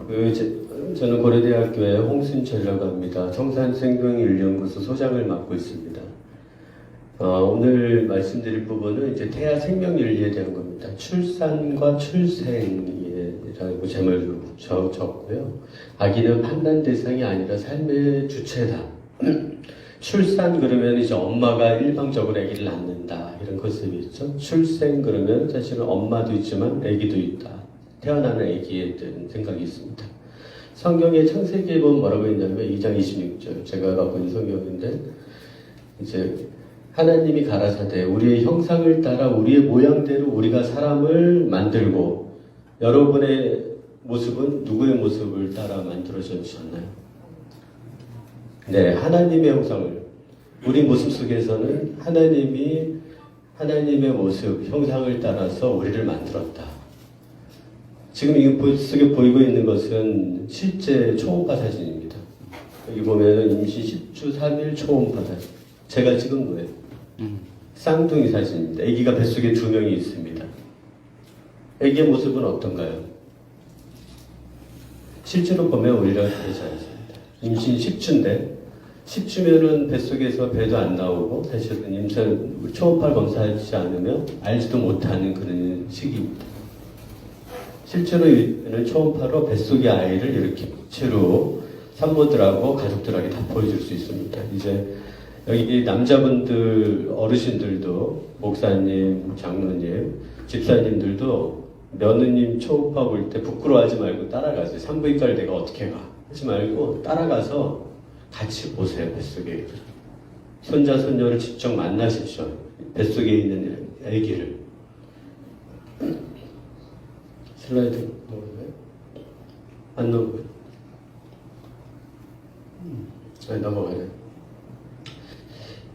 저는 고려대학교의 홍순철이라고 합니다. 청산생명인연구소 소장을 맡고 있습니다. 오늘 말씀드릴 부분은 이제 태아 생명윤리에 대한 겁니다. 출산과 출생이라고 제목을 적고요. 아기는 판단 대상이 아니라 삶의 주체다. 출산 그러면 이제 엄마가 일방적으로 아기를 낳는다 이런 컨셉이 있죠. 출생 그러면 사실은 엄마도 있지만 아기도 있다. 태어나는 아기에 대한 생각이 있습니다. 성경의 창세기에 보면 뭐라고 했냐면 2장 26절 제가 갖고 있는 성경인데 이제 하나님이 가라사대 우리의 형상을 따라 우리의 모양대로 우리가 사람을 만들고 여러분의 모습은 누구의 모습을 따라 만들어주셨나요? 네, 하나님의 형상을 우리 모습 속에서는 하나님의 모습, 형상을 따라서 우리를 만들었다. 지금 이 속에 보이고 있는 것은 실제 초음파 사진입니다. 여기 보면 임신 10주 3일 초음파 사진. 제가 찍은 거예요. 쌍둥이 사진입니다. 아기가 뱃속에 2명이 있습니다. 아기의 모습은 어떤가요? 실제로 보면 우리랑 다르지 않습니다. 임신 10주인데 10주면은 뱃속에서 배도 안 나오고 사실은 임신 초음파 검사하지 않으면 알지도 못하는 그런 시기입니다. 실제로는 초음파로 뱃속의 아이를 이렇게 실제로 산모들하고 가족들에게 다 보여줄 수 있습니다. 이제 여기 남자분들, 어르신들도 목사님, 장로님, 집사님들도 며느님 초음파 볼 때 부끄러워하지 말고 따라가세요. 산부인과를 내가 어떻게 가? 하지 말고 따라가서 같이 보세요. 뱃속에 손자, 손녀를 직접 만나십시오. 뱃속에 있는 아기를. 슬라이드 넘어가요? 안 넘어가요? 아니, 넘어가네.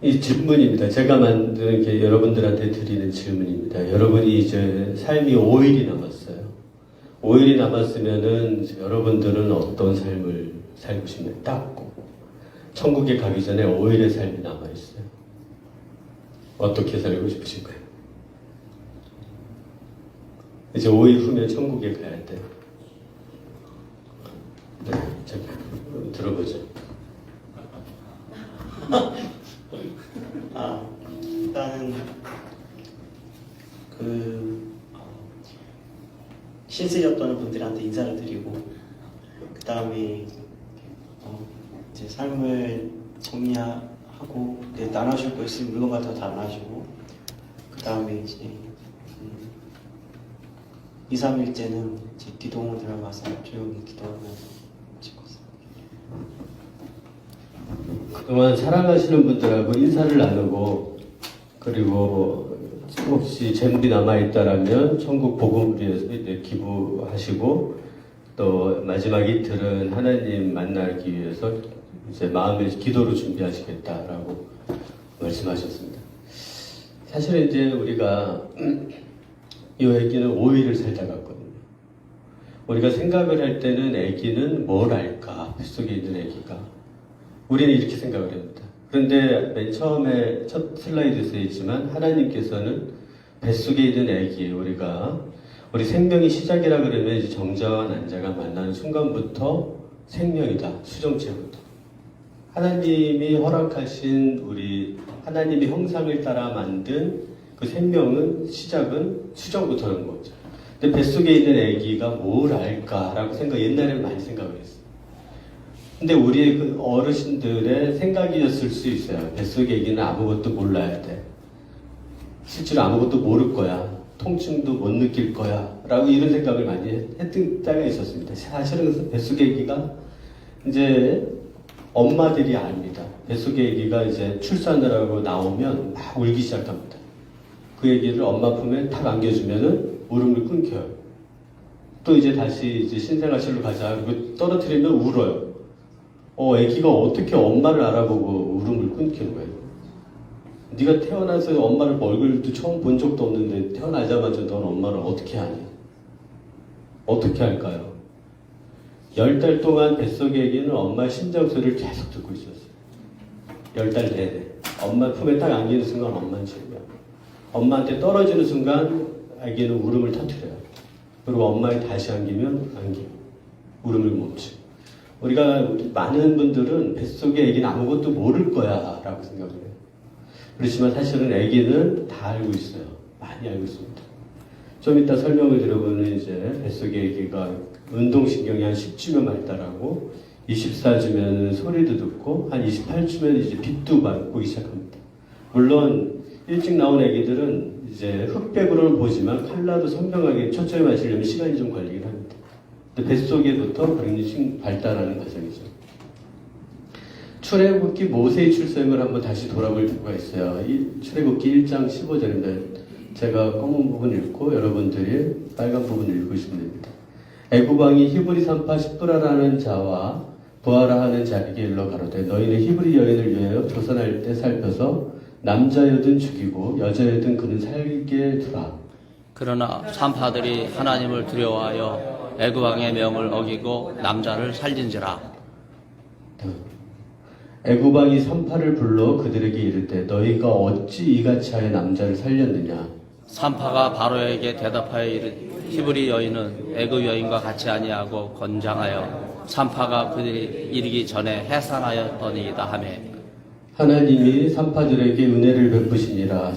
이 질문입니다. 제가 만든 게 여러분들한테 드리는 질문입니다. 여러분이 이제 삶이 5일이 남았어요. 5일이 남았으면은 여러분들은 어떤 삶을 살고 싶나요? 딱 천국에 가기 전에 5일의 삶이 남아있어요. 어떻게 살고 싶으신가요? 이제 5일 후면 천국에 가야 돼요. 네, 자, 들어보죠. 일단은 신세였던 분들한테 인사를 드리고 그 다음에 제 삶을 정리하고 나눠줄 거 있으면 물건 같은 거 다 나눠주고 그 다음에 이제 2, 3일째는 이제 기도원 들어가서 조용히 기도하면서 찍었어요. 그동안 사랑하시는 분들하고 인사를 나누고 그리고 혹시 재물이 남아있다라면 천국 복음을 위해서 기부하시고 또 마지막 이틀은 하나님 만나기 위해서 이제 마음의 기도로 준비하시겠다라고 말씀하셨습니다. 사실은 이제 우리가 이 아기는 5일을 살다 갔거든요. 우리가 생각을 할 때는 아기는 뭘 알까? 뱃속에 있는 아기가. 우리는 이렇게 생각을 합니다. 그런데 맨 처음에 첫 슬라이드에 있지만 하나님께서는 뱃속에 있는 아기 우리 생명이 시작이라 그러면 이제 정자와 난자가 만나는 순간부터 생명이다. 수정체부터. 하나님이 허락하신 우리 하나님의 형상을 따라 만든 그 생명은 시작은 수정부터는 거죠. 근데 뱃속에 있는 아기가 뭘 알까라고 옛날에는 많이 생각을 했어요. 근데 우리의 그 어르신들의 생각이었을 수 있어요. 뱃속의 아기는 아무것도 몰라야 돼. 실제로 아무것도 모를 거야. 통증도 못 느낄 거야. 라고 이런 생각을 많이 했던 때가 있었습니다. 사실은 뱃속의 아기가 이제 엄마들이 압니다. 뱃속의 아기가 이제 출산을 하고 나오면 막 울기 시작합니다. 그 아기를 엄마 품에 탁 안겨주면은 울음을 끊겨요. 또 이제 다시 이제 신생아실로 가자. 그리고 떨어뜨리면 울어요. 아기가 어떻게 엄마를 알아보고 울음을 끊기는 거예요. 네가 태어나서 엄마를 얼굴도 처음 본 적도 없는데 태어나자마자 넌 엄마를 어떻게 아니? 어떻게 할까요? 10달 동안 뱃속의 아기는 엄마의 심장 소리를 계속 듣고 있었어요. 10달 내내. 엄마 품에 딱 안기는 순간 엄마는 죽어요. 엄마한테 떨어지는 순간 아기는 울음을 터뜨려요. 그리고 엄마에 다시 안기면 안기고. 울음을 멈추고. 우리가 많은 분들은 뱃속의 아기는 아무것도 모를 거야 라고 생각을 해요. 그렇지만 사실은 아기는 다 알고 있어요. 많이 알고 있습니다. 좀 이따 설명을 드려보면 이제 뱃속의 아기가 운동신경이 한 10주면 발달하고 24주면 소리도 듣고 한 28주면 이제 빛도 보기 시작합니다. 물론 일찍 나온 아기들은 이제 흑백으로는 보지만 칼라도 선명하게 초점을 맞추려면 시간이 좀 걸리긴 합니다. 근데 뱃속에부터 그런 발달하는 과정이죠. 출애굽기 모세의 출생을 한번 다시 돌아볼 필요가 있어요. 출애굽기 1장 15절인데 제가 검은 부분 읽고 여러분들이 빨간 부분 읽으시면 됩니다. 애굽 왕이 히브리 산파 십브라라는 자와 부하라 하는 자에게 일러 가로되 너희는 히브리 여인을 위하여 조선할 때 살펴서 남자여든 죽이고 여자여든 그는 살게 두라. 그러나 산파들이 하나님을 두려워하여 애굽 왕의 명을 어기고 남자를 살린지라. 애굽 왕이 산파를 불러 그들에게 이르되 너희가 어찌 이같이 하여 남자를 살렸느냐. 산파가 바로에게 대답하여 이르되 히브리 여인은 애굽 여인과 같이 아니하고 건장하여 산파가 그들이 이르기 전에 해산하였더니이다 하며 하나님이 산파들에게 은혜를 베푸시니라.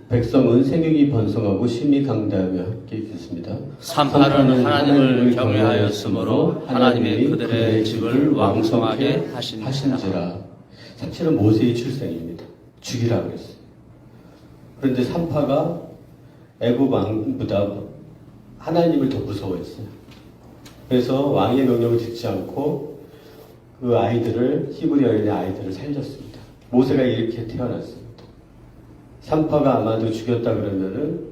백성은 생육이 번성하고 심히 강대하며 함께 있습니다. 산파는 하나님을 경외하였으므로 하나님이 그들의 집을 왕성하게 하신지라. 사실은 모세의 출생입니다. 죽이라 그랬어요. 그런데 산파가 애굽 왕보다 하나님을 더 무서워했어요. 그래서 왕의 명령을 듣지 않고 그 아이들을 히브리 여인의 아이들을 살렸습니다. 모세가 이렇게 태어났습니다. 산파가 아마도 죽였다 그러면은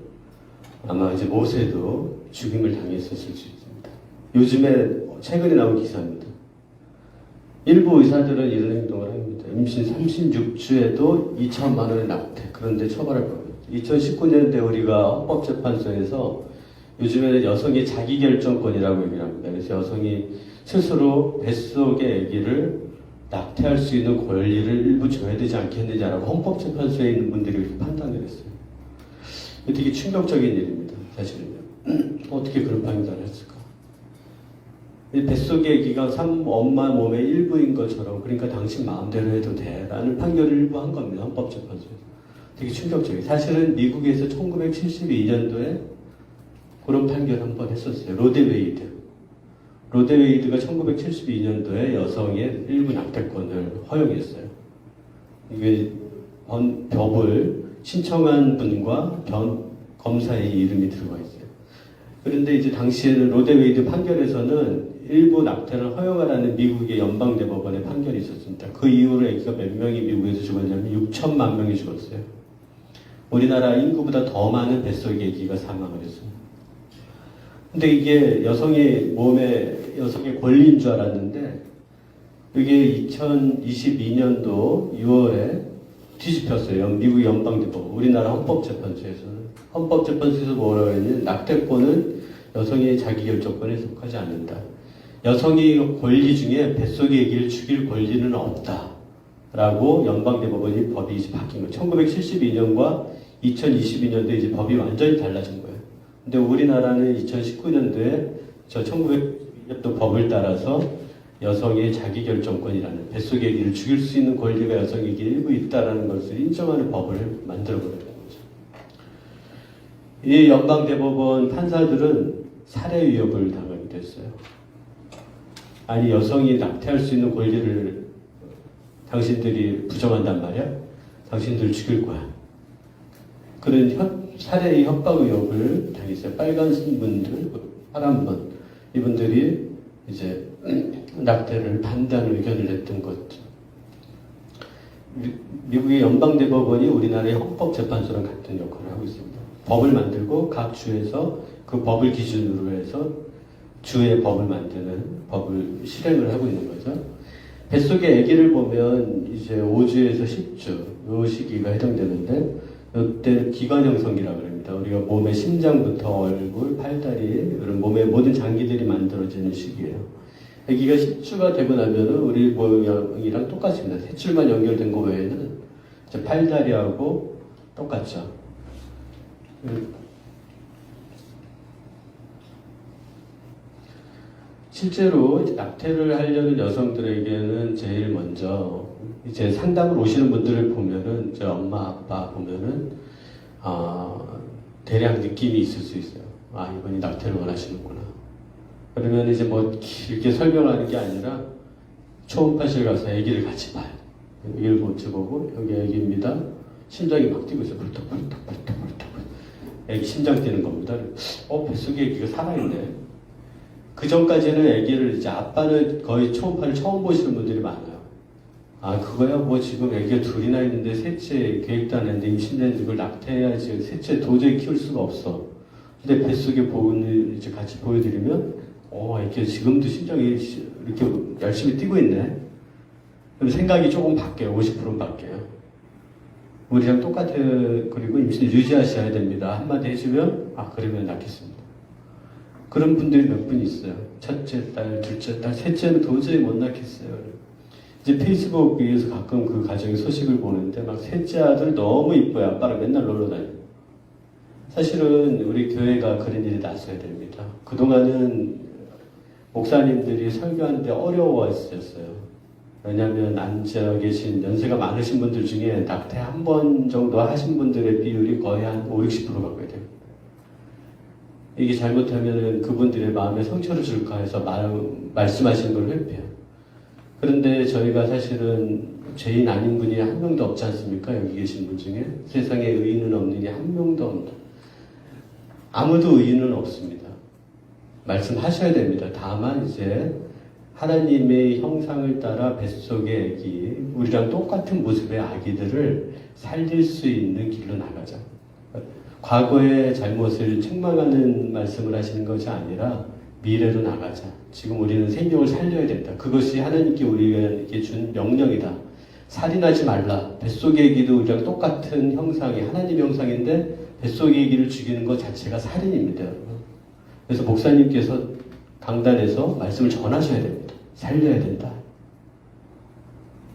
아마 이제 모세도 죽임을 당했었을 수 있습니다. 요즘에 최근에 나온 기사입니다. 일부 의사들은 이런 행동을 합니다. 임신 36주에도 2천만 원의 낙태. 그런데 처벌할 겁니다. 2019년대 우리가 헌법재판소에서 요즘에는 여성의 자기결정권이라고 얘기를 합니다. 그래서 여성이 스스로 뱃속의 아기를 낙태할 수 있는 권리를 일부 줘야 되지 않겠느냐라고 헌법재판소에 있는 분들이 이렇게 판단을 했어요. 되게 충격적인 일입니다. 사실은요. 어떻게 그런 판단을 했을까? 뱃속의 아기가 엄마 몸의 일부인 것처럼 그러니까 당신 마음대로 해도 돼 라는 판결을 일부 한 겁니다. 헌법재판소에서. 되게 충격적이에요. 사실은 미국에서 1972년도에 그런 판결을 한 번 했었어요. 로데웨이드가 1972년도에 여성의 일부 낙태권을 허용했어요. 이게 법을 신청한 분과 검사의 이름이 들어가 있어요. 그런데 이제 당시에는 로데웨이드 판결에서는 일부 낙태를 허용하라는 미국의 연방대법원의 판결이 있었습니다. 그 이후로 아기가 몇 명이 미국에서 죽었냐면 6천만 명이 죽었어요. 우리나라 인구보다 더 많은 뱃속의 아기가 사망을 했습니다. 근데 이게 여성의 권리인 줄 알았는데 이게 2022년도 6월에 뒤집혔어요. 미국 연방대법원, 우리나라 헌법재판소에서는. 헌법재판소에서 뭐라고 했냐면 낙태권은 여성의 자기결정권에 속하지 않는다. 여성의 권리 중에 뱃속의 아기를 죽일 권리는 없다. 라고 연방대법원이 법이 이제 바뀐 거예요. 1972년과 2022년도에 이제 법이 완전히 달라진 거예요. 근데 우리나라는 2019년도에 1900년도 법을 따라서 여성의 자기결정권이라는 뱃속의 아기를 죽일 수 있는 권리가 여성에게 일부 있다는 것을 인정하는 법을 만들어버렸다는 거죠. 이 연방대법원 판사들은 살해 위협을 당하게 됐어요. 아니 여성이 낙태할 수 있는 권리를 당신들이 부정한단 말이야? 당신들 죽일 거야. 그런 살해의 협박 의혹을 당했어요. 빨간 분들, 파란 분, 이분들이 이제 낙태를 반대하는 의견을 냈던 거죠. 미국의 연방대법원이 우리나라의 헌법재판소랑 같은 역할을 하고 있습니다. 법을 만들고 각 주에서 그 법을 기준으로 해서 주의 법을 만드는 법을 실행을 하고 있는 거죠. 뱃속의 아기를 보면 이제 5주에서 10주 이 시기가 해당되는데 이때 기관형성이라고 합니다. 우리가 몸의 심장부터 얼굴, 팔다리 이런 몸의 모든 장기들이 만들어지는 시기예요. 아기가 10주가 되고 나면은 우리 모양이랑 똑같습니다. 셋줄만 연결된 거 외에는 이제 팔다리하고 똑같죠. 실제로 이제 낙태를 하려는 여성들에게는 제일 먼저 이제 상담을 오시는 분들을 보면은 저 엄마 아빠 보면은 대략 느낌이 있을 수 있어요. 아, 이분이 낙태를 원하시는구나. 그러면 이제 뭐 길게 설명하는 게 아니라 초음파실 가서 아기를 같이 봐요. 아기를 보고 여기 아기입니다. 심장이 막 뛰고 있어요. 벌떡벌떡. 아기 심장 뛰는 겁니다. 뱃속에 아기가 살아있네. 그 전까지는 아기를 이제 아빠는 거의 초음파를 처음 보시는 분들이 많아요. 아, 그거야 뭐 지금 아기가 둘이나 있는데 셋째 계획도 안 했는데 임신된 걸 낙태해야지. 셋째 도저히 키울 수가 없어. 근데 뱃속에 보는 이제 같이 보여드리면 이렇게 지금도 심장이 이렇게 열심히 뛰고 있네. 그럼 생각이 조금 바뀌어요. 50%는 바뀌어요. 우리랑 똑같아요. 그리고 임신을 유지하셔야 됩니다. 한마디 해주면 그러면 낳겠습니다. 그런 분들이 몇 분 있어요. 첫째 딸, 둘째 딸, 셋째는 도저히 못 낳겠어요. 이제 페이스북 위에서 가끔 그 가정의 소식을 보는데 막 셋째 아들 너무 이뻐요. 아빠랑 맨날 놀러 다녀요. 사실은 우리 교회가 그런 일이 났어야 됩니다. 그동안은 목사님들이 설교하는데 어려워했었어요. 왜냐하면 앉아 계신 연세가 많으신 분들 중에 낙태 한 번 정도 하신 분들의 비율이 거의 한 50, 60% 가까이 돼요. 이게 잘못하면 그분들의 마음에 상처를 줄까 해서 말씀하시는 걸 회피해요. 그런데 저희가 사실은 죄인 아닌 분이 한 명도 없지 않습니까? 여기 계신 분 중에. 세상에 의인은 없느니 한 명도 없다. 아무도 의인은 없습니다. 말씀하셔야 됩니다. 다만 이제 하나님의 형상을 따라 뱃속의 아기, 우리랑 똑같은 모습의 아기들을 살릴 수 있는 길로 나가자. 과거의 잘못을 책망하는 말씀을 하시는 것이 아니라 미래로 나가자. 지금 우리는 생명을 살려야 된다. 그것이 하나님께 우리에게 준 명령이다. 살인하지 말라. 뱃속의 아기도 우리랑 똑같은 형상이 하나님 형상인데 뱃속의 아기를 죽이는 것 자체가 살인입니다. 그래서 목사님께서 강단에서 말씀을 전하셔야 됩니다. 살려야 된다.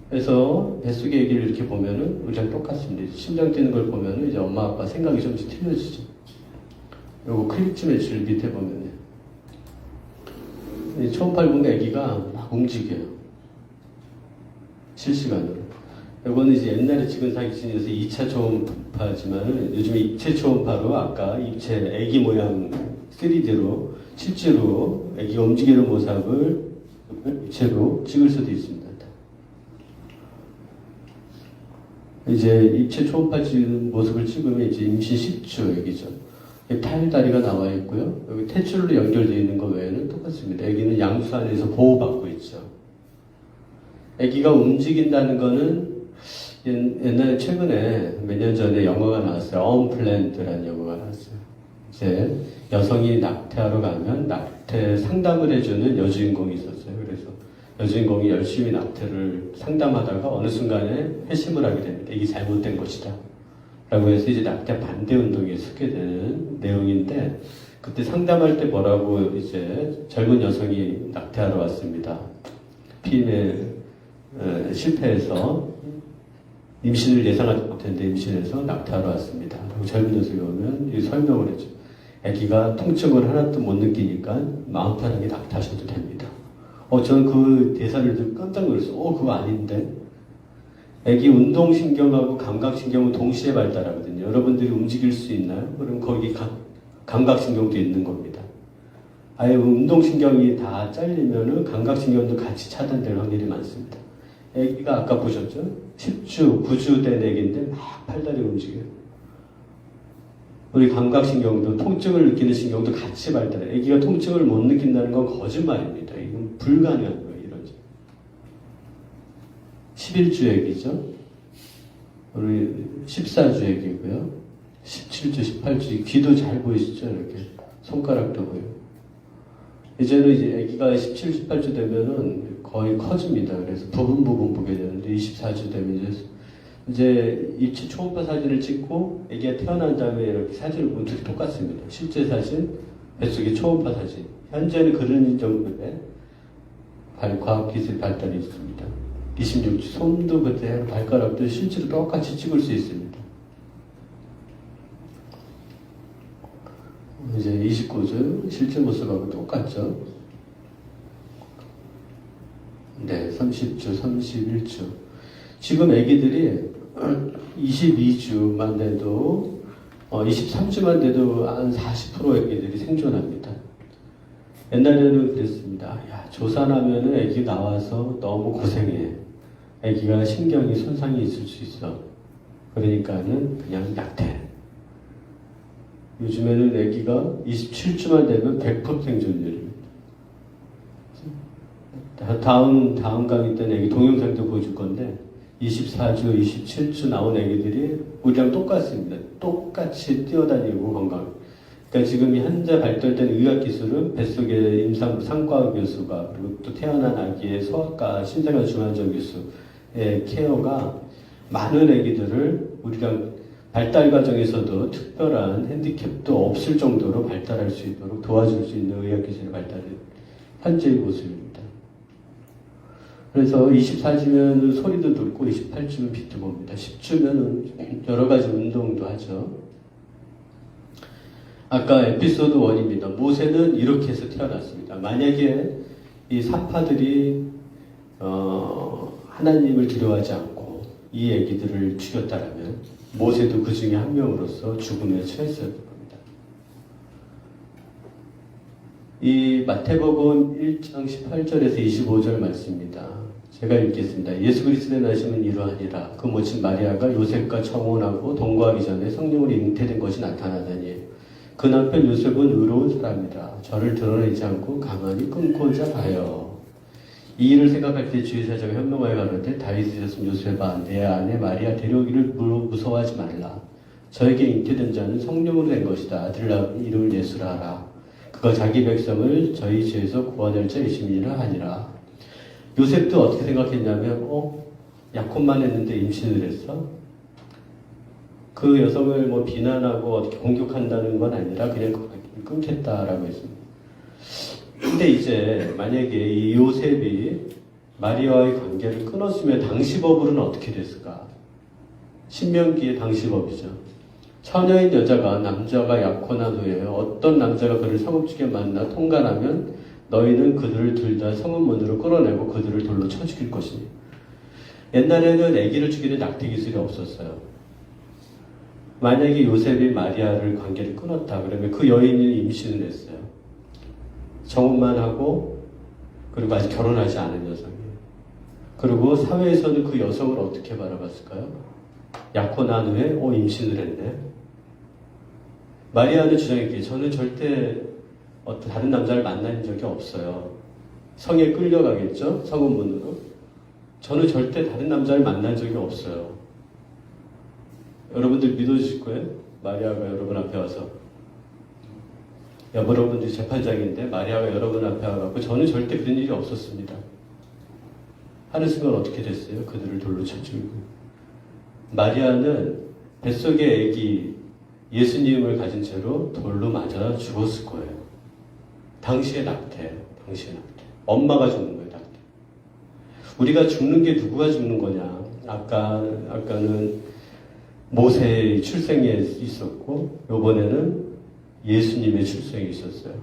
그래서 뱃속의 아기를 이렇게 보면은 우리랑 똑같습니다. 심장 뛰는 걸 보면은 이제 엄마 아빠 생각이 좀씩 틀려지죠. 요거 클릭 좀 해주실 밑에 보면은 초음파를 본 아기가 막 움직여요. 실시간으로. 요거는 이제 옛날에 찍은 사진에서 2차 초음파지만 요즘에 입체 초음파로 아까 입체 아기 모양 3D로 실제로 아기가 움직이는 모습을 입체로 찍을 수도 있습니다. 이제 입체 초음파 찍은 모습을 찍으면 이제 임신 10주 아기죠.胎다리가 나와 있고요. 여기 탯줄로 연결되어 있는 것 외에는 똑같습니다. 아기는 양수 안에서 보호받고 있죠. 아기가 움직인다는 거는 옛날에 최근에 몇 년 전에 영화가 나왔어요. 언플랜드라는 영화가 나왔어요. 이제 여성이 낙태하러 가면 낙태 상담을 해주는 여주인공이 있었어요. 그래서 여주인공이 열심히 낙태를 상담하다가 어느 순간에 회심을 하게 됩니다. 이게 잘못된 것이다. 라고 해서 이제 낙태 반대 운동에 서게 되는 내용인데, 그때 상담할 때 뭐라고 이제 젊은 여성이 낙태하러 왔습니다. 피임에 실패해서 임신을 예상하지 못했는데 임신해서 낙태하러 왔습니다. 그리고 젊은 여성이 오면 이 설명을 해줘. 아기가 통증을 하나도 못 느끼니까 마음 편하게 낙태하셔도 됩니다. 저는 그 대사를 듣고 깜짝 놀랐어요. 그거 아닌데. 아기 운동신경하고 감각신경은 동시에 발달하거든요. 여러분들이 움직일 수 있나요? 그럼 거기 감각신경도 있는 겁니다. 아예 운동신경이 다 잘리면은 감각신경도 같이 차단될 확률이 많습니다. 아기가 아까 보셨죠? 10주, 9주 된 아기인데 막 팔다리 움직여요. 우리 감각신경도 통증을 느끼는 신경도 같이 발달해요. 아기가 통증을 못 느낀다는 건 거짓말입니다. 이건 불가능한 거예요. 이런 11주 아기죠. 우리 14주 아기고요. 17주, 18주 귀도 잘 보이시죠? 이렇게 손가락도 보여요. 이제는 이제 아기가 17, 18주 되면은 거의 커집니다. 그래서 부분 보게 되는데 24주 되면 이제 입체 초음파 사진을 찍고 아기가 태어난 다음에 이렇게 사진을 보면 둘이 똑같습니다. 실제 사진, 뱃속의 초음파 사진. 현재는 그런 정도의 과학기술 발달이 있습니다. 26주 손도 그때 발가락도 실제로 똑같이 찍을 수 있습니다. 이제 29주 실제 모습하고 똑같죠. 네, 30주, 31주. 지금 아기들이 22주만 돼도 23주만 돼도 한 40% 아기들이 생존합니다. 옛날에는 그랬습니다. 야, 조산하면은 아기 나와서 너무 고생해. 아기가 신경이 손상이 있을 수 있어. 그러니까는 그냥 약태. 요즘에는 아기가 27주만 되면 100% 생존율입니다. 다음 강의 때는 아기 동영상도 보여줄 건데 24주, 27주 나온 아기들이 우리랑 똑같습니다. 똑같이 뛰어다니고 건강. 그러니까 지금 현재 발달된 의학기술은 뱃속의 임산부 상과 교수가 그리고 또 태어난 아기의 소아과 신생아 중환자 교수의 케어가 많은 아기들을 우리랑 발달 과정에서도 특별한 핸디캡도 없을 정도로 발달할 수 있도록 도와줄 수 있는 의학기술의 발달은 현재의 모습입니다. 그래서 24주면 소리도 듣고 28주면 빛도 봅니다. 10주면 여러 가지 운동도 하죠. 아까 에피소드 1입니다. 모세는 이렇게 해서 태어났습니다. 만약에 이 사파들이 하나님을 두려워하지 않고 이 애기들을 죽였다라면 모세도 그 중에 한 명으로서 죽음에 처했을 겁니다. 이 마태복음 1장 18절에서 25절 말씀입니다. 제가 읽겠습니다. 예수 그리스도의 나심은 이러하니라. 그 모친 마리아가 요셉과 청혼하고 동거하기 전에 성령으로 잉태된 것이 나타나더니 그 남편 요셉은 의로운 사람이라. 저를 드러내지 않고 가만히 끊고자 하여. 이 일을 생각할 때 주의 사자가 현명하게 가로되 다윗의 자손 요셉아 내 아내 마리아 데려오기를 무서워하지 말라. 저에게 잉태된 자는 성령으로 된 것이다. 아들 낳은 이름을 예수라 하라. 그가 자기 백성을 저희 죄에서 구원할 자이심이라 하니라. 요셉도 어떻게 생각했냐면 약혼만 했는데 임신을 했어? 그 여성을 뭐 비난하고 어떻게 공격한다는 건 아니라 그냥 끊겠다라고 했습니다. 근데 이제 만약에 이 요셉이 마리아와의 관계를 끊었으면 당시 법으로는 어떻게 됐을까? 신명기의 당시 법이죠. 처녀인 여자가 남자가 약혼한 후에 어떤 남자가 그를 성읍중에 만나 통간하면 너희는 그들을 둘 다 성읍문으로 끌어내고 그들을 돌로 쳐 죽일 것이니. 옛날에는 아기를 죽이는 낙태 기술이 없었어요. 만약에 요셉이 마리아를 관계를 끊었다 그러면 그 여인이 임신을 했어요. 정혼만 하고 그리고 아직 결혼하지 않은 여성이에요. 그리고 사회에서는 그 여성을 어떻게 바라봤을까요? 약혼한 후에 임신을 했네. 마리아는 주장했기에 저는 절대 어떤 다른 남자를 만난 적이 없어요. 성에 끌려가겠죠? 성혼문으로. 저는 절대 다른 남자를 만난 적이 없어요. 여러분들 믿어주실 거예요? 마리아가 여러분 앞에 와서. 여러분들이 재판장인데 마리아가 여러분 앞에 와서 저는 절대 그런 일이 없었습니다. 하는 순간 어떻게 됐어요? 그들을 돌로 쳐 죽이고. 마리아는 뱃속의 아기 예수님을 가진 채로 돌로 맞아 죽었을 거예요. 당시의 낙태. 엄마가 죽는 거예요, 낙태. 우리가 죽는 게 누구가 죽는 거냐? 아까는 모세의 출생에 있었고, 요번에는 예수님의 출생이 있었어요.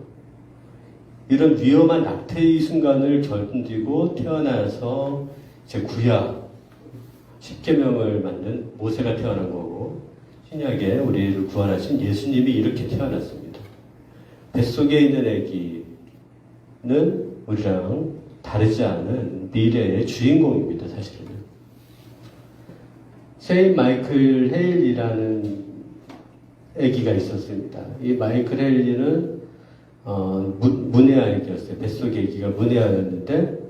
이런 위험한 낙태의 순간을 견디고 태어나서 이제 구약, 십계명을 만든 모세가 태어난 거고, 신약에 우리를 구원하신 예수님이 이렇게 태어났습니다. 뱃속에 있는 아기는 우리랑 다르지 않은 미래의 주인공입니다, 사실은. 세인 마이클 헤일리라는 아기가 있었습니다. 이 마이클 헤일리는 문해아기였어요. 뱃속의 아기가 문해아였는데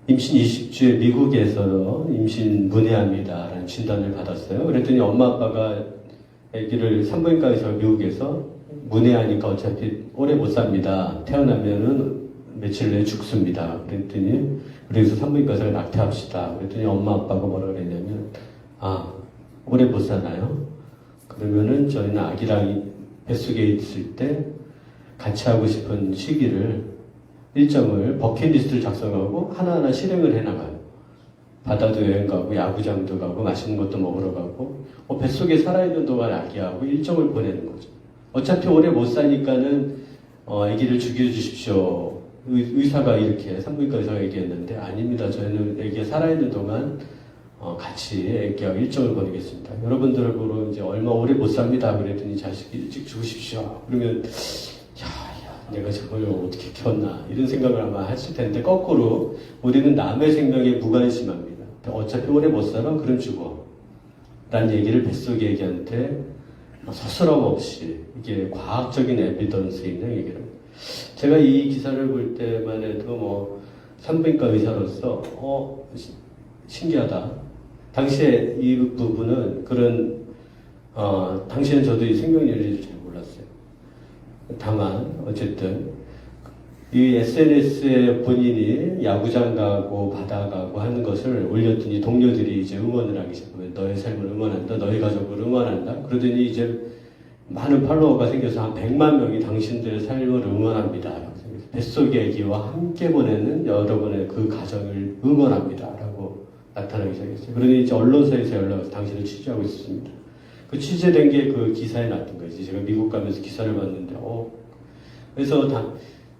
임신 20주에 미국에서 임신 문해아입니다라는 진단을 받았어요. 그랬더니 엄마 아빠가 아기를 산부인과에서 미국에서 문해아니까 어차피 오래 못 삽니다. 태어나면은 며칠 내에 죽습니다. 그랬더니 그래서 산부인과에서 낙태합시다. 그랬더니 엄마 아빠가 뭐라 그랬냐면 오래 못 사나요? 그러면은 저희는 아기랑 뱃속에 있을 때 같이 하고 싶은 시기를 일정을 버킷리스트를 작성하고 하나하나 실행을 해나가요. 바다도 여행 가고 야구장도 가고 맛있는 것도 먹으러 가고 뱃속에 살아있는 동안 아기하고 일정을 보내는 거죠. 어차피 오래 못 사니까는 아기를 죽여주십시오. 의사가 이렇게 산부인과 의사가 얘기했는데 아닙니다. 저희는 아기가 살아있는 동안 같이 아기와 일정을 벌이겠습니다. 여러분들하고 이제 얼마 오래 못 삽니다. 그랬더니 자식이 일찍 죽으십시오. 그러면 내가 저걸 어떻게 키웠나 이런 생각을 아마 하실 텐데 거꾸로 우리는 남의 생명에 무관심합니다. 어차피 오래 못 살아? 그럼 죽어. 라는 얘기를 뱃속의 애기한테 서스럼 없이 이게 과학적인 에비던스 있는 얘기를 합니다. 제가 이 기사를 볼 때만 해도 산부인과 의사로서 신기하다. 당시에 이 부분은 그런 당시엔 저도 이 생명연리를 잘 몰랐어요. 다만 어쨌든 이 SNS에 본인이 야구장 가고 바다 가고 하는 것을 올렸더니 동료들이 이제 응원을 하기 시작하면 너의 삶을 응원한다, 너의 가족을 응원한다. 그러더니 이제 많은 팔로워가 생겨서 한 100만 명이 당신들의 삶을 응원합니다. 뱃속의 아기와 함께 보내는 여러분의 그 가정을 응원합니다. 라고 나타나기 시작했어요. 그러니 이제 언론사에서 연락와서 당신을 취재하고 있었습니다. 그 취재된 게 그 기사에 났던 거지. 제가 미국 가면서 기사를 봤는데, 그래서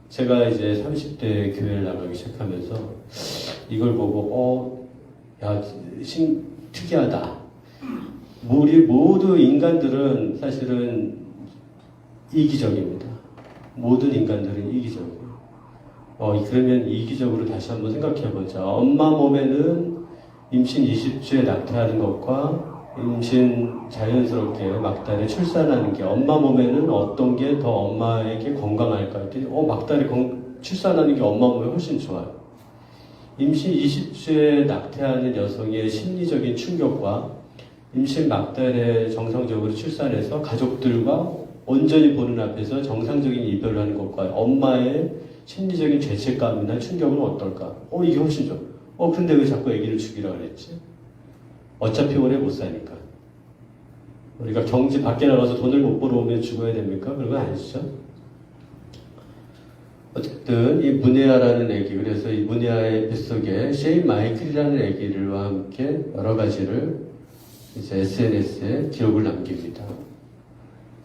제가 이제 30대 교회를 나가기 시작하면서 이걸 보고, 특이하다. 우리 모두 인간들은 사실은 이기적입니다. 모든 인간들은 이기적이에요. 그러면 이기적으로 다시 한번 생각해보자. 엄마 몸에는 임신 20주에 낙태하는 것과 임신 자연스럽게 막달에 출산하는 게 엄마 몸에는 어떤 게 더 엄마에게 건강할까 했더니 막달에 출산하는 게 엄마 몸에 훨씬 좋아요. 임신 20주에 낙태하는 여성의 심리적인 충격과 임신 막달에 정상적으로 출산해서 가족들과 온전히 보는 앞에서 정상적인 이별을 하는 것과 엄마의 심리적인 죄책감이나 충격은 어떨까? 이게 훨씬 좋아. 근데 왜 자꾸 아기를 죽이라 그랬지? 어차피 오래 못 사니까. 우리가 경제 밖에 나가서 돈을 못 벌어오면 죽어야 됩니까? 그런 건 아니죠. 어쨌든 이 무네아라는 아기, 그래서 이 무네아의 뱃속에 셰인 마이클이라는 아기와 함께 여러 가지를 이제 SNS에 기록을 남깁니다.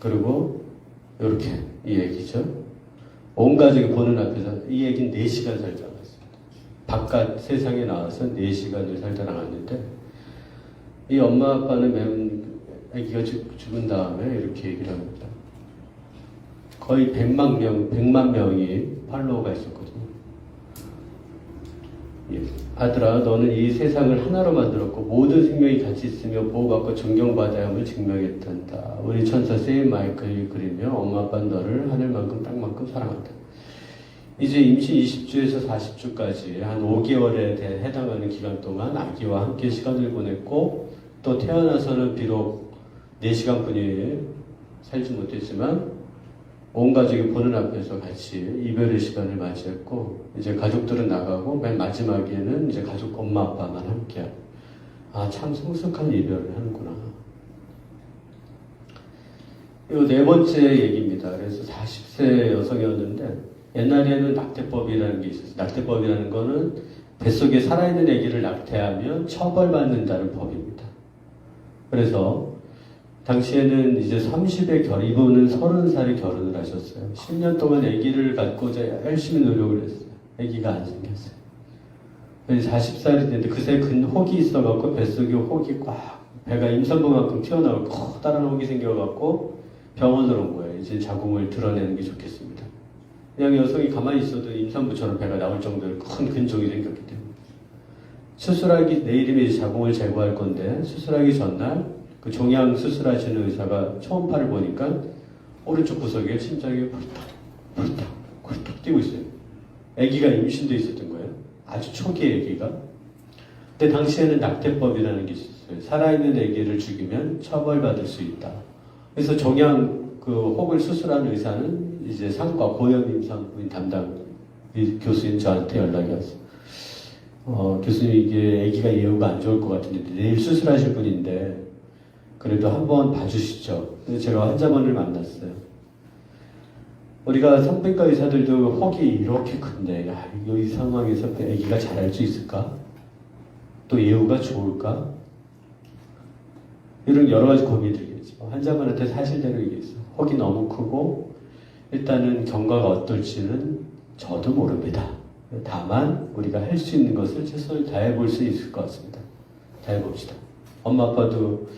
그리고 이렇게 이 아기죠. 온 가족이 보는 앞에서 이 아기는 4시간 살다 나왔습니다. 바깥 세상에 나와서 4시간을 살다 나왔는데 이 엄마 아빠는 아기가 죽은 다음에 이렇게 얘기를 합니다. 거의 100만 명이 팔로워가 있었거든요. 아들아, 너는 이 세상을 하나로 만들었고 모든 생명이 같이 있으며 보호받고 존경받아야 함을 증명했단다. 우리 천사 세인 마이클이 그리며 엄마 아빠는 너를 하늘만큼 땅만큼 사랑한다. 이제 임신 20주에서 40주까지 한 5개월에 해당하는 기간 동안 아기와 함께 시간을 보냈고 또 태어나서는 비록 4시간뿐이 살지 못했지만 온 가족이 보는 앞에서 같이 이별의 시간을 맞이했고 이제 가족들은 나가고 맨 마지막에는 이제 가족 엄마 아빠만 함께 참 성숙한 이별을 하는구나. 이 4번째 얘기입니다. 그래서 40세 여성이었는데 옛날에는 낙태법이라는 게 있었어요. 낙태법이라는 거는 뱃속에 살아있는 아기를 낙태하면 처벌받는다는 법입니다. 그래서 당시에는 이제 30에 이분은 30살에 결혼을 하셨어요. 10년 동안 아기를 갖고자 열심히 노력을 했어요. 아기가 안 생겼어요. 40살이 됐는데 그새 큰 혹이 있어갖고 뱃속에 혹이 꽉 배가 임산부만큼 튀어나오고 커다란 혹이 생겨갖고 병원으로 온 거예요. 이제 자궁을 드러내는 게 좋겠습니다. 그냥 여성이 가만히 있어도 임산부처럼 배가 나올 정도로 큰 근종이 생겼기 때문에 수술하기 내일이면 이제 자궁을 제거할 건데 수술하기 전날 그 종양 수술하시는 의사가 초음파를 보니까 오른쪽 구석에 심장이 굴뚝 뛰고 있어요. 아기가 임신돼 있었던 거예요. 아주 초기의 아기가. 근데 당시에는 낙태법이라는 게 있었어요. 살아있는 아기를 죽이면 처벌받을 수 있다. 그래서 종양 그 혹을 수술하는 의사는 이제 상과 고염임산부인 담당 교수인 저한테 연락이 왔어요. 교수님 이게 아기가 예후가 안 좋을 것 같은데 내일 수술하실 분인데 그래도 한번 봐주시죠. 그래서 제가 환자분을 만났어요. 우리가 산부인과 의사들도 혹이 이렇게 큰데 이 상황에서 아기가 자랄 수 있을까? 또 예후가 좋을까? 이런 여러 가지 고민이 들겠죠. 환자분한테 사실대로 얘기했어요. 혹이 너무 크고 일단은 경과가 어떨지는 저도 모릅니다. 다만 우리가 할 수 있는 것을 최선을 다해 볼 수 있을 것 같습니다. 다해 봅시다. 엄마 아빠도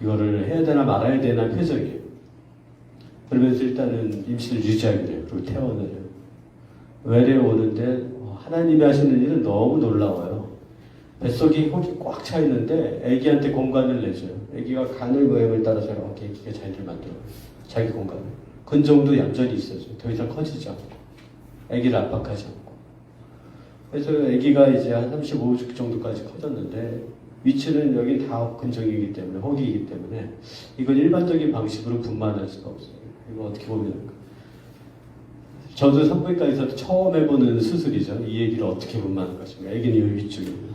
이거를 해야 되나 말아야 되나 표정이에요. 그러면서 일단은 임신을 유지하게 돼요. 그리고 퇴원을 해요. 외래 오는데 하나님이 하시는 일은 너무 놀라워요. 뱃속이 혹이 꽉 차 있는데 아기한테 공간을 내줘요. 아기가 가늘 모양을 따라서 이렇게 아기가 자기를 만들어요. 자기 공간을. 근종도 얌전히 있어줘요. 더 이상 커지지 않고. 아기를 압박하지 않고. 그래서 아기가 이제 한 35주 정도까지 커졌는데 위치는 여기 다 근종이기 때문에 혹이기 때문에 이건 일반적인 방식으로 분만할 수가 없어요. 이거 어떻게 보면 저도 산부인과에서 처음 해보는 수술이죠. 이 아기를 어떻게 분만할 것인가. 아기는 여기 위쪽입니다.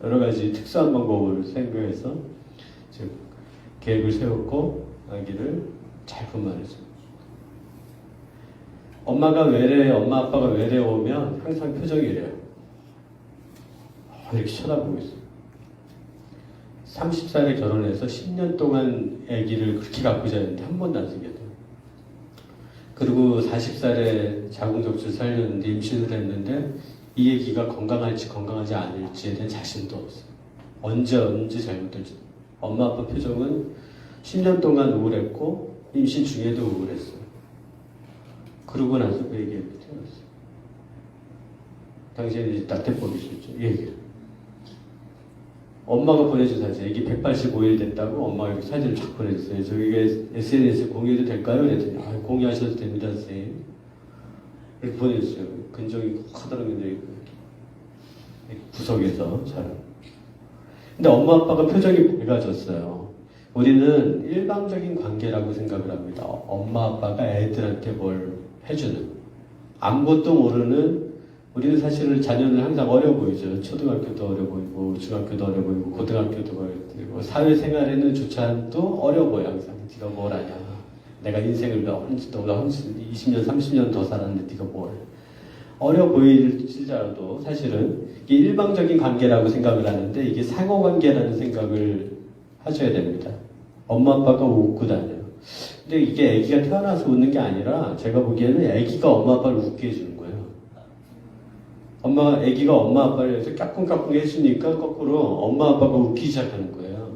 여러 가지 특수한 방법을 생각해서 지금 계획을 세웠고 아기를 잘 분만했습니다. 엄마 아빠가 외래 오면 항상 표정이 이래요. 이렇게 쳐다보고 있어요. 30살에 결혼해서 10년 동안 아기를 그렇게 갖고 자는데 한 번도 안 생겼대요. 그리고 40살에 자궁적출 살렸는데 임신을 했는데 이 아기가 건강할지 건강하지 않을지에 대한 자신도 없어요. 언제 잘못될지. 엄마 아빠 표정은 10년 동안 우울했고 임신 중에도 우울했어요. 그러고 나서 그 얘기를 태어났어요. 당시에는 이제 낙태법이셨죠. 이 얘기를. 엄마가 보내준 사진, 애기 185일 됐다고 엄마가 여기 사진을 쫙 보내줬어요. 저기가 SNS에 공유해도 될까요? 그랬더니, 공유하셔도 됩니다, 선생님. 이렇게 보내줬어요. 근종이 커다란 구석에서 잘. 근데 엄마 아빠가 표정이 밝아졌어요. 우리는 일방적인 관계라고 생각을 합니다. 엄마 아빠가 애들한테 뭘 해주는. 아무것도 모르는 우리는 사실은 자녀는 항상 어려 보이죠. 초등학교도 어려 보이고, 중학교도 어려 보이고, 고등학교도 어려 보이고, 사회생활에는 조차도 어려 보여, 항상. 네가 뭘 아냐. 내가 인생을 너보다 20년, 30년 더 살았는데 네가 뭘. 어려 보일지라도 사실은 이게 일방적인 관계라고 생각을 하는데 이게 상호관계라는 생각을 하셔야 됩니다. 엄마 아빠가 웃고 다녀요. 근데 이게 아기가 태어나서 웃는 게 아니라 제가 보기에는 아기가 엄마 아빠를 웃게 해주는 거예요. 아기가 엄마 아빠를 이렇게 까꿍까꿍 해주니까 거꾸로 엄마 아빠가 웃기 시작하는 거예요.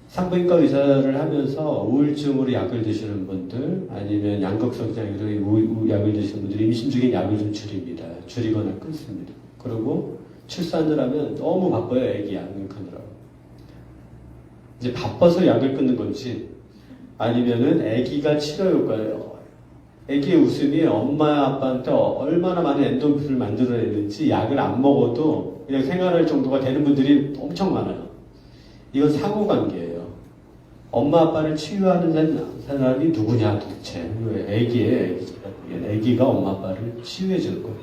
산부인과 의사를 하면서 우울증으로 약을 드시는 분들 아니면 양극성장애로 약을 드시는 분들이 임신 중에 약을 좀 줄입니다. 줄이거나 끊습니다. 그리고 출산을 하면 너무 바빠요. 아기 약을 끊으라고. 이제 바빠서 약을 끊는 건지 아니면은 아기가 치료 효과예요. 아기의 웃음이 엄마 아빠한테 얼마나 많은 엔도르핀을 만들어내는지 약을 안 먹어도 그냥 생활할 정도가 되는 분들이 엄청 많아요. 이건 상호관계예요. 엄마 아빠를 치유하는 사람이 누구냐 도대체. 아기가 엄마 아빠를 치유해주는 거예요.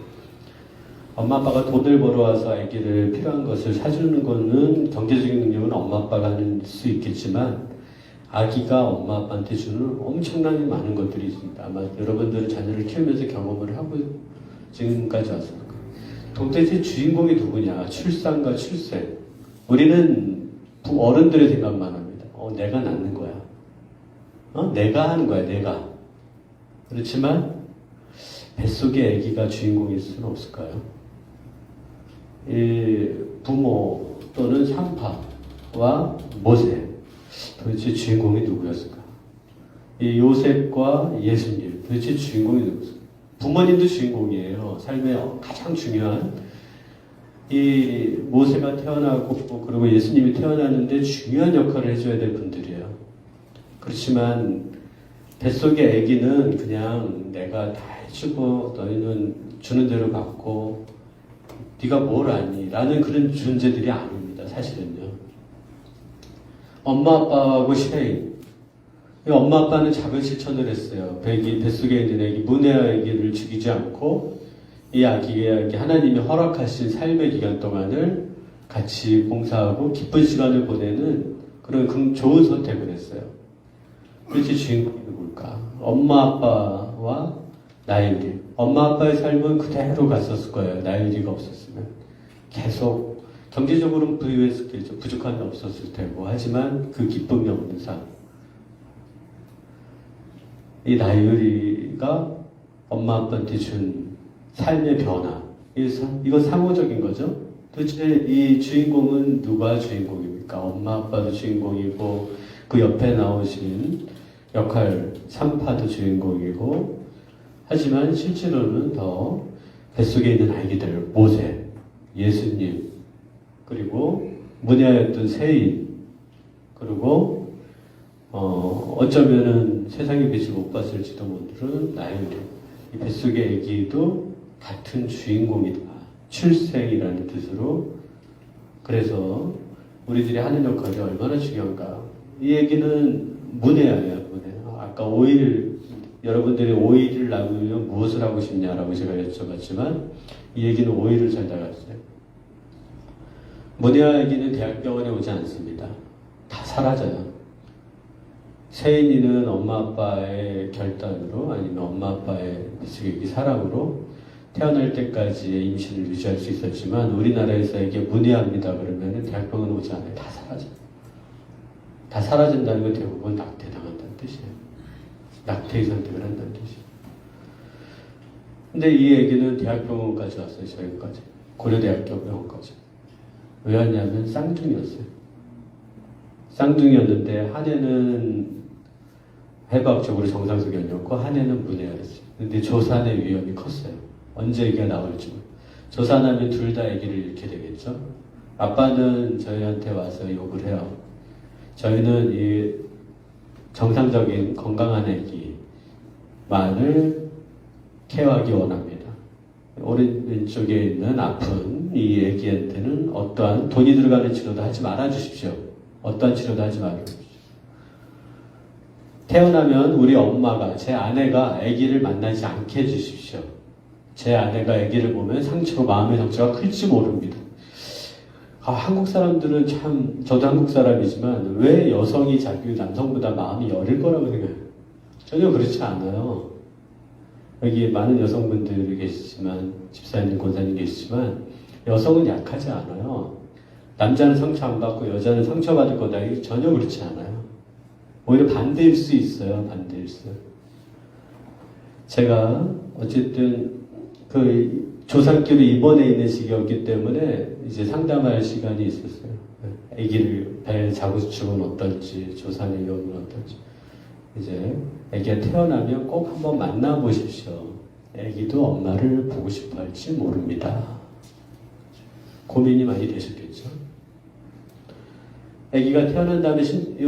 엄마 아빠가 돈을 벌어와서 아기를 필요한 것을 사주는 거는 경제적인 능력은 엄마 아빠가 할 수 있겠지만 아기가 엄마 아빠한테 주는 엄청나게 많은 것들이 있습니다. 아마 여러분들은 자녀를 키우면서 경험을 하고 지금까지 왔을 거예요. 도대체 주인공이 누구냐? 출산과 출생. 우리는 어른들의 생각만 합니다. 내가 낳는 거야. 내가 하는 거야, 내가. 그렇지만 뱃속에 아기가 주인공일 수는 없을까요? 이 부모 또는 산파와 모세 도대체 주인공이 누구였을까? 이 요셉과 예수님 도대체 주인공이 누구였을까? 부모님도 주인공이에요. 삶의 가장 중요한 이 모세가 태어나고 그리고 예수님이 태어나는데 중요한 역할을 해줘야 될 분들이에요. 그렇지만 뱃속의 아기는 그냥 내가 다 해주고 너희는 주는 대로 받고 네가 뭘 아니? 라는 그런 존재들이 아닙니다. 사실은요. 엄마 아빠하고 쉐인. 엄마 아빠는 작은 실천을 했어요. 뱃속에 있는 아기, 문해아 아기를 죽이지 않고 이 아기에게 하나님이 허락하신 삶의 기간 동안을 같이 봉사하고 기쁜 시간을 보내는 그런 좋은 선택을 했어요. 그렇게 주인공이 누굴까? 엄마 아빠와 나일이. 엄마 아빠의 삶은 그대로 갔었을 거예요. 나일이가 없었으면. 계속 경제적으로는 부유했겠죠. 부족함이 없었을 테고. 하지만 그 기쁨이 없는 삶. 이 나일이 어머니가 엄마 아빠한테 준 삶의 변화. 이거 상호적인 거죠. 도대체 이 주인공은 누가 주인공입니까? 엄마 아빠도 주인공이고 그 옆에 나오신 역할 산파도 주인공이고 하지만 실제로는 더 뱃속에 있는 아기들 모세, 예수님 그리고 문야였던 세인 그리고 어쩌면은 세상의 빛을 못 봤을지도 모르는 나영들 이 뱃속의 아기도 같은 주인공이다. 출생이라는 뜻으로 그래서 우리들이 하는 역할이 얼마나 중요한가. 이 얘기는 문해예요. 아까 5일 여러분들이 5일을 나누면 무엇을 하고 싶냐라고 제가 여쭤봤지만 이 얘기는 5일을 잘 나갔어요. 문해와 얘기는 대학병원에 오지 않습니다. 다 사라져요. 세인이는 엄마 아빠의 결단으로 아니면 엄마 아빠의 뱃속의 사랑으로 태어날 때까지의 임신을 유지할 수 있었지만 우리나라에서 이게 문의합니다 그러면 대학병원 오지 않아요. 다 사라져요. 다 사라진다는 건 대부분 낙태당한다는 뜻이에요. 낙태의 선택을 한다는 뜻이에요. 근데 이 얘기는 대학병원까지 왔어요. 저희까지. 고려대학병원까지. 왜 왔냐면 쌍둥이였어요. 쌍둥이였는데 한 애는 해부학적으로 정상석이었고 한 애는 문해였어요. 근데 조산의 위험이 컸어요. 언제 아기가 나올지. 조산하면 둘 다 아기를 잃게 되겠죠. 아빠는 저희한테 와서 욕을 해요. 저희는 이 정상적인 건강한 아기만을 케어하기 원합니다. 오른쪽에 있는 아픈 이 아기한테는 어떠한 돈이 들어가는 치료도 하지 말아 주십시오. 어떠한 치료도 하지 말아 주십시오. 태어나면 우리 엄마가 제 아내가 아기를 만나지 않게 해주십시오. 제 아내가 아기를 보면 마음의 상처가 클지 모릅니다. 한국 사람들은 참 저도 한국 사람이지만 왜 여성이 자기 남성보다 마음이 여릴 거라고 생각해요? 전혀 그렇지 않아요. 여기 많은 여성분들이 계시지만 집사님, 권사님 계시지만 여성은 약하지 않아요. 남자는 상처 안 받고 여자는 상처받을 거다. 이게 전혀 그렇지 않아요. 오히려 반대일 수 있어요. 반대일 수. 제가 어쨌든 그 조산길에 입원해 있는 시기였기 때문에 이제 상담할 시간이 있었어요. 아기를 배 자구수축은 어떨지, 조산의 위험은 어떨지. 이제 아기가 태어나면 꼭 한번 만나보십시오. 아기도 엄마를 보고 싶어 할지 모릅니다. 고민이 많이 되셨겠죠? 아기가 태어난 다음에 이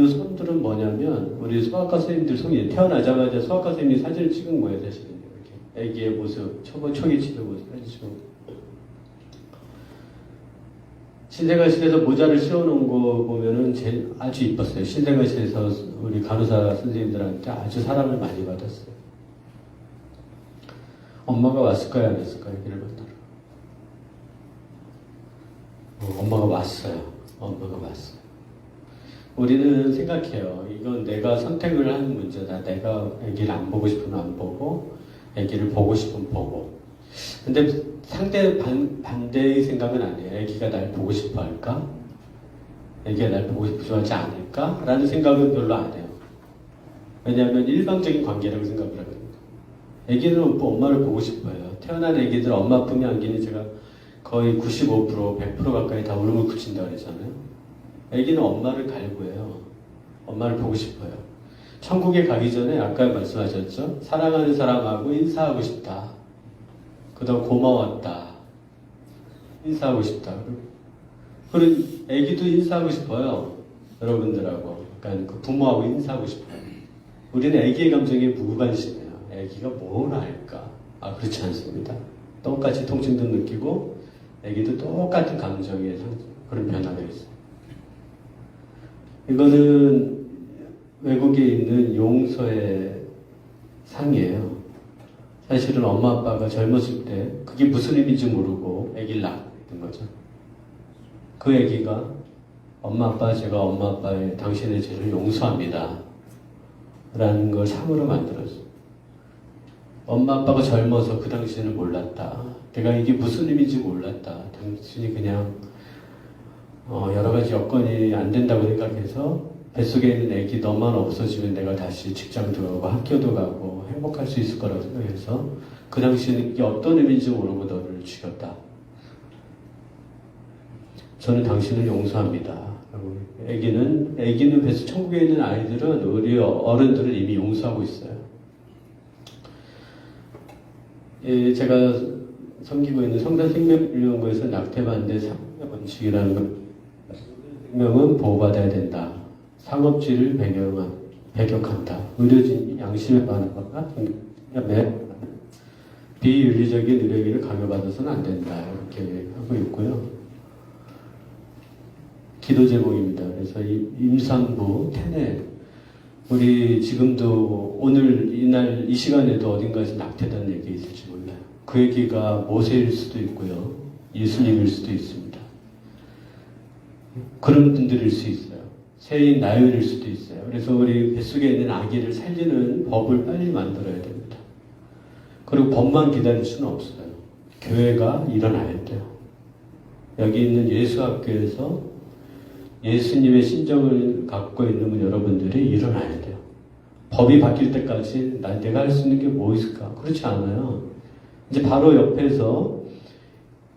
손들은 뭐냐면 우리 소아과 선생님들 손이 태어나자마자 소아과 선생님이 사진을 찍은 거예요. 사실은 이렇게 아기의 모습, 초기 치료 모습 해주시고 신생아실에서 모자를 씌워놓은 거 보면은 아주 이뻤어요. 신생아실에서 우리 간호사 선생님들한테 아주 사랑을 많이 받았어요. 엄마가 왔을까요? 안 왔을까요? 아기를 만나러. 엄마가 왔어요. 엄마가 왔어요. 우리는 생각해요. 이건 내가 선택을 하는 문제다. 내가 아기를 안 보고 싶으면 안 보고, 아기를 보고 싶으면 보고. 근데 상대 반대의 생각은 아니에요. 아기가 날 보고 싶어 할까? 아기가 날 보고 싶어 하지 않을까? 라는 생각은 별로 안 해요. 왜냐하면 일방적인 관계라고 생각을 하거든요. 아기는 엄마를 보고 싶어요. 태어난 아기들 엄마뿐이 아기는 제가 거의 95%, 100% 가까이 다 울음을 그친다고 그랬잖아요. 아기는 엄마를 갈구해요. 엄마를 보고 싶어요. 천국에 가기 전에 아까 말씀하셨죠? 사랑하는 사람하고 인사하고 싶다. 그동안 고마웠다. 인사하고 싶다. 그리고 아기도 인사하고 싶어요. 여러분들하고. 그러니까 그 부모하고 인사하고 싶어요. 우리는 아기의 감정에 무관심해요. 아기가 뭘 알까? 그렇지 않습니다. 똑같이 통증도 느끼고 아기도 똑같은 감정의 그런 변화가 있어요. 이거는 외국에 있는 용서의 상이에요. 사실은 엄마 아빠가 젊었을 때 그게 무슨 의미인지 모르고 아기를 낳았던 거죠. 그 아기가 엄마 아빠 제가 엄마 아빠의 당신의 죄를 용서합니다 라는 걸 상으로 만들었어요. 엄마 아빠가 젊어서 그 당시에는 몰랐다. 내가 이게 무슨 의미인지 몰랐다. 당신이 그냥 여러 가지 여건이 안 된다고 생각해서 뱃속에 있는 애기 너만 없어지면 내가 다시 직장도 가고 학교도 가고 행복할 수 있을 거라고 생각해서 그 당시에는 이게 어떤 의미인지 모르고 너를 죽였다. 저는 당신을 용서합니다. 애기는 뱃속 천국에 있는 아이들은 우리 어른들을 이미 용서하고 있어요. 예, 제가 섬기고 있는 성산생명연구에서 낙태반대 상업의 원칙이라는 생명은 보호받아야 된다. 상업지를 배격한다. 의료진이 양심에 반하거나 비윤리적인 의료기를 강요받아서는 안 된다. 이렇게 하고 있고요. 기도 제목입니다. 그래서 임산부, 태내, 우리 지금도 오늘 이날 이 시간에도 어딘가에서 낙태된 얘기 있을지 몰라요. 그 얘기가 모세일 수도 있고요. 예수님일 수도 있습니다. 그런 분들일 수 있어요. 새인 나연일 수도 있어요. 그래서 우리 뱃속에 있는 아기를 살리는 법을 빨리 만들어야 됩니다. 그리고 법만 기다릴 수는 없어요. 교회가 일어나야 돼요. 여기 있는 예수학교에서 예수님의 신정을 갖고 있는 여러분들이 일어나야 돼요. 법이 바뀔 때까지 내가 할 수 있는 게 뭐 있을까? 그렇지 않아요. 이제 바로 옆에서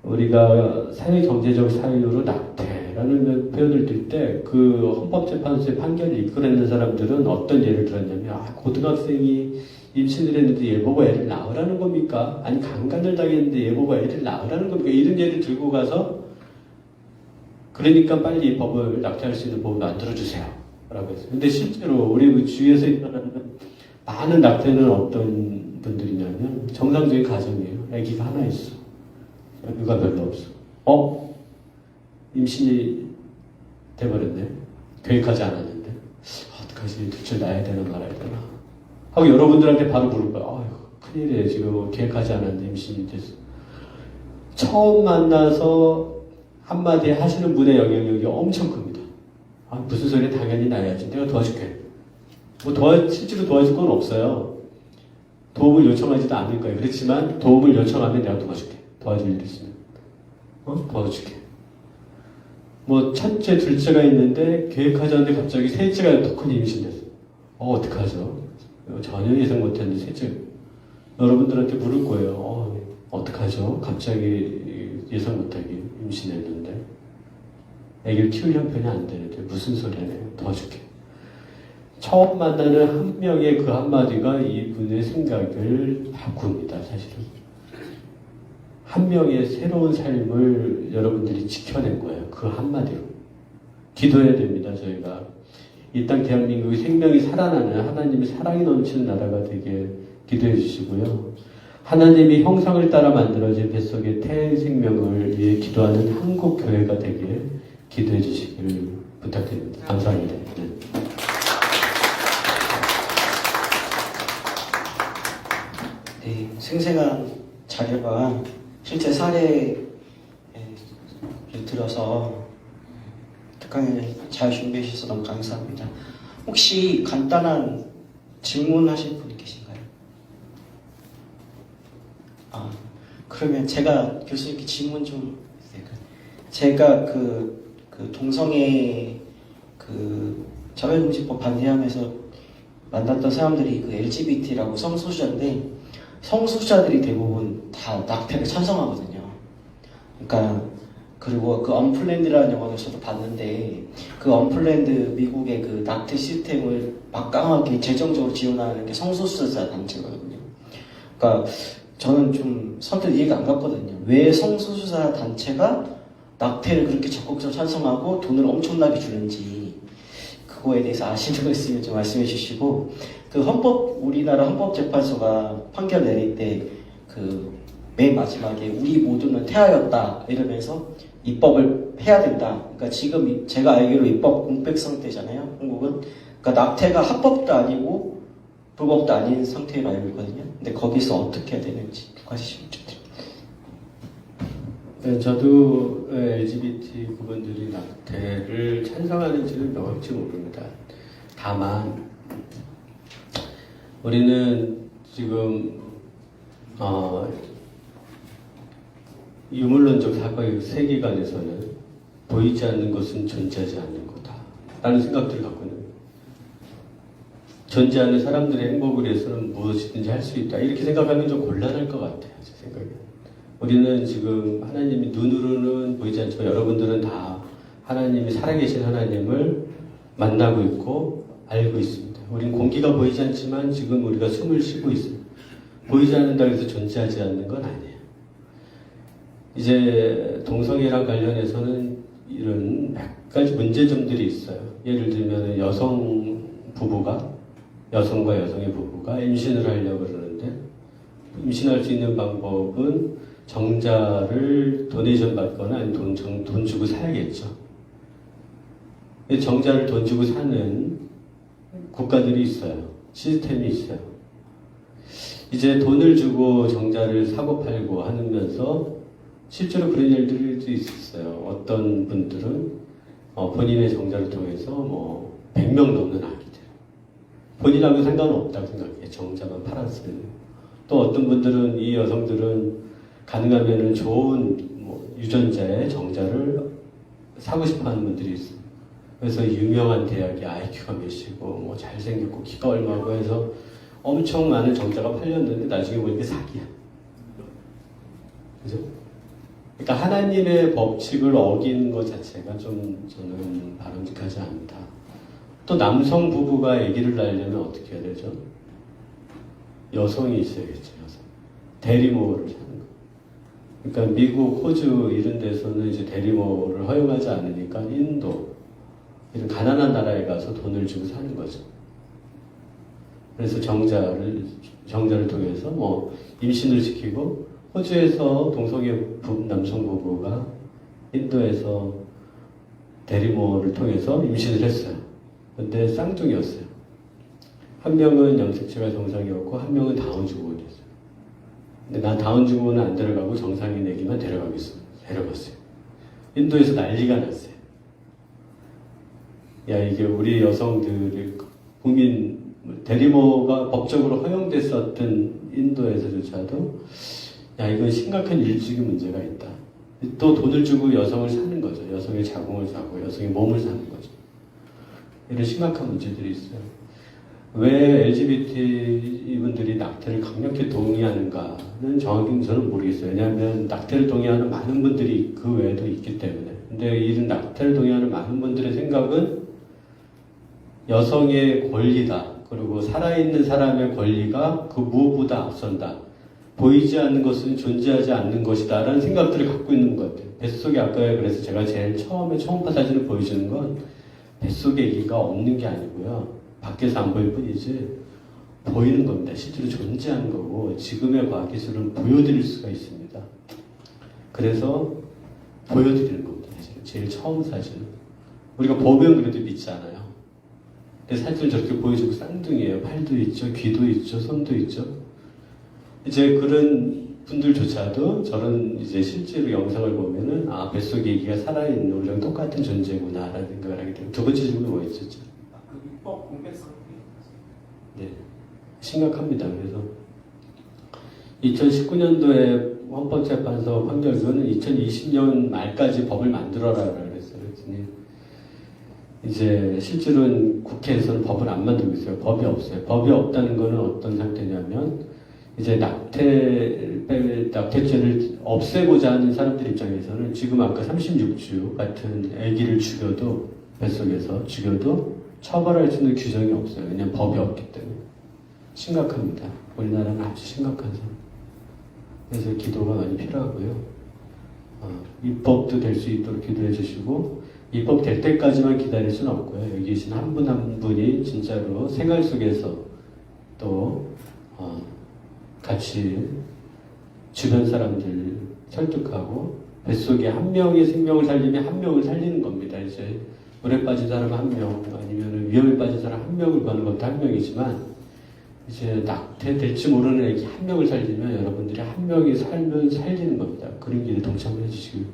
우리가 사회경제적 사유로 낙태라는 표현을 들 때 그 헌법재판소의 판결을 이끌어내는 사람들은 어떤 예를 들었냐면 고등학생이 임신을 했는데 얘 보고 애를 낳으라는 겁니까? 아니 강간을 당했는데 얘 보고 애를 낳으라는 겁니까? 이런 예를 들고 가서 그러니까 빨리 이 법을 낙태할 수 있는 법을 만들어주세요. 라고 했어요. 근데 실제로 우리 주위에서 일어나는 많은 낙태는 어떤 분들이냐면 정상적인 가정이에요. 아기가 하나 있어. 여유가 별로 없어. 임신이 돼버렸네. 계획하지 않았는데. 어떡하지? 둘째 낳아야 되나 말아야 되나. 하고 여러분들한테 바로 물을 거야. 큰일이에요. 지금 계획하지 않았는데 임신이 됐어. 처음 만나서 한마디 하시는 분의 영향력이 엄청 큽니다. 무슨 소리야? 당연히 나야지. 내가 도와줄게. 실제로 도와줄 건 없어요. 도움을 요청하지도 않을 거예요. 그렇지만 도움을 요청하면 내가 도와줄게. 도와줄 일 있으면. 도와줄게. 첫째, 둘째가 있는데 계획하지 않는데 갑자기 셋째가 더 큰 임신됐어. 어떡하죠? 전혀 예상 못했는데 셋째. 여러분들한테 물을 거예요. 어떡하죠? 갑자기 예상 못하게 임신했는데 애기를 키울 형편이 안 되는데 무슨 소리네. 도와줄게. 처음 만나는 한 명의 그 한마디가 이분의 생각을 바꿉니다. 사실은 한 명의 새로운 삶을 여러분들이 지켜낸 거예요. 그 한마디로. 기도해야 됩니다. 저희가 이 땅 대한민국의 생명이 살아나는 하나님의 사랑이 넘치는 나라가 되게 기도해 주시고요. 하나님이 형상을 따라 만들어진 뱃속의 태 생명을 위해 기도하는 한국 교회가 되게 기도해 주시길 부탁드립니다. 감사합니다. 네. 네, 생생한 자료가 실제 사례를 들어서 특강을 잘 준비해 주셔서 너무 감사합니다. 혹시 간단한 질문하실 분이 계신가요? 그러면 제가 교수님께 질문 좀 제가 그 동성애 자율금지법 반대하면서 만났던 사람들이 그 LGBT라고 성소수자인데 성소수자들이 대부분 다 낙태를 찬성하거든요. 그러니까 그리고 그 언플랜드라는 영화를 저도 봤는데 그 언플랜드 미국의 그 낙태 시스템을 막강하게 재정적으로 지원하는 게 성소수자 단체거든요. 그러니까 저는 좀 선뜻 이해가 안 갔거든요. 왜 성소수자 단체가 낙태를 그렇게 적극적으로 찬성하고 돈을 엄청나게 주는지 그거에 대해서 아시는 거 있으면 좀 말씀해 주시고 우리나라 헌법재판소가 판결 내릴 때 맨 마지막에 우리 모두는 태아였다 이러면서 입법을 해야 된다. 그러니까 지금 제가 알기로 입법 공백 상태잖아요. 한국은. 그러니까 낙태가 합법도 아니고 불법도 아닌 상태로 알고 있거든요. 근데 거기서 어떻게 해야 되는지 두 가지 질문 좀 드립니다. 네, 저도 LGBT 그분들이 낙태를 찬성하는지는 명확히 모릅니다. 다만 우리는 지금 유물론적 사고의 세계관에서는 보이지 않는 것은 존재하지 않는 거다 라는 생각들을 갖고 있는 거예요. 존재하는 사람들의 행복을 위해서는 무엇이든지 할 수 있다. 이렇게 생각하면 좀 곤란할 것 같아요. 제 생각에. 우리는 지금 하나님이 눈으로는 보이지 않지만 여러분들은 다 하나님이 살아계신 하나님을 만나고 있고 알고 있습니다. 우린 공기가 보이지 않지만 지금 우리가 숨을 쉬고 있습니다. 보이지 않는다고 해서 존재하지 않는 건 아니에요. 이제 동성애랑 관련해서는 이런 몇 가지 문제점들이 있어요. 예를 들면 여성과 여성의 부부가 임신을 하려고 그러는데 임신할 수 있는 방법은 정자를 도네이션 받거나 아니면 돈 주고 사야겠죠. 정자를 돈 주고 사는 국가들이 있어요. 시스템이 있어요. 이제 돈을 주고 정자를 사고 팔고 하면서 실제로 그런 일들도 있었어요. 어떤 분들은 본인의 정자를 통해서 100명 넘는 아기들. 본인하고 상관은 없다고 생각해요. 정자만 팔았으면. 또 어떤 분들은, 이 여성들은 가능하면 좋은 유전자의 정자를 사고 싶어 하는 분들이 있어요. 그래서 유명한 대학의 IQ가 몇이고, 잘생겼고, 키가 얼마고 해서 엄청 많은 정자가 팔렸는데 나중에 보니까 사기야. 그죠? 그러니까 하나님의 법칙을 어기는 것 자체가 좀 저는 바람직하지 않다. 또 남성 부부가 아기를 낳으려면 어떻게 해야 되죠? 여성이 있어야겠죠. 여성. 대리모를 사는 거. 그러니까 미국, 호주 이런 데서는 이제 대리모를 허용하지 않으니까 인도 이런 가난한 나라에 가서 돈을 주고 사는 거죠. 그래서 정자를 통해서 임신을 시키고 호주에서 동성애 남성 부부가 인도에서 대리모를 통해서 임신을 했어요. 근데 쌍둥이였어요. 한 명은 염색체가 정상이었고 한 명은 다운 증후군이었어요. 근데 난 다운 증후군은 안 데려가고 정상인 애기만 데려갔어요. 인도에서 난리가 났어요. 야, 이게 우리 여성들의 국민 대리모가 법적으로 허용됐었던 인도에서조차도 야, 이건 심각한 인류적인 문제가 있다. 또 돈을 주고 여성을 사는 거죠. 여성의 자궁을 사고 여성의 몸을 사는 거죠. 이런 심각한 문제들이 있어요. 왜 LGBT 이분들이 낙태를 강력히 동의하는가는 정확히 저는 모르겠어요. 왜냐하면 낙태를 동의하는 많은 분들이 그 외에도 있기 때문에. 근데 이런 낙태를 동의하는 많은 분들의 생각은 여성의 권리다. 그리고 살아있는 사람의 권리가 그 무엇보다 앞선다. 보이지 않는 것은 존재하지 않는 것이다. 라는 생각들을 갖고 있는 것 같아요. 뱃속에 아까 그래서 제가 제일 처음에 초음파 사진을 보여주는 건 뱃속에 아기가 없는 게 아니고요. 밖에서 안 보일 뿐이지 보이는 겁니다. 실제로 존재하는 거고 지금의 과학기술은 보여드릴 수가 있습니다. 그래서 보여드리는 겁니다. 제일 처음 사진은. 우리가 보면 그래도 믿지 않아요. 근데 사진을 저렇게 보여주고 쌍둥이에요. 팔도 있죠. 귀도 있죠. 손도 있죠. 이제 그런 분들조차도 저런 이제 실제로 영상을 보면은 뱃속에 아기가 살아있는 우리랑 똑같은 존재구나 라는 생각을 하게 돼요. 두 번째 질문이 뭐 있었죠? 입법 공개성. 네, 심각합니다. 그래서 2019년도에 헌법재판소 판결서는 2020년 말까지 법을 만들어라 그랬어요. 그랬더니 이제 실제로는 국회에서는 법을 안 만들고 있어요. 법이 없어요. 법이 없다는 거는 어떤 상태냐면 이제 낙태죄를 없애고자 하는 사람들 입장에서는 지금 아까 36주 같은 아기를 죽여도 뱃속에서 죽여도 처벌할 수 있는 규정이 없어요. 왜냐하면 법이 없기 때문에. 심각합니다. 우리나라는 아주 심각한 상황. 그래서 기도가 많이 필요하고요. 입법도 될 수 있도록 기도해 주시고 입법 될 때까지만 기다릴 수는 없고요. 여기 계신 한 분 한 분이 진짜로 생활 속에서 또 같이 주변 사람들 설득하고 뱃속에 한 명의 생명을 살리면 한 명을 살리는 겁니다. 이제 물에 빠진 사람 한 명, 아니면 위험에 빠진 사람 한 명을 구하는 것도 한 명이지만, 이제 낙태될지 모르는 애기 한 명을 살리면 여러분들이 한 명이 살면 살리는 겁니다. 그런 길에 동참해 주시길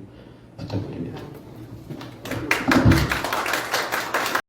부탁드립니다.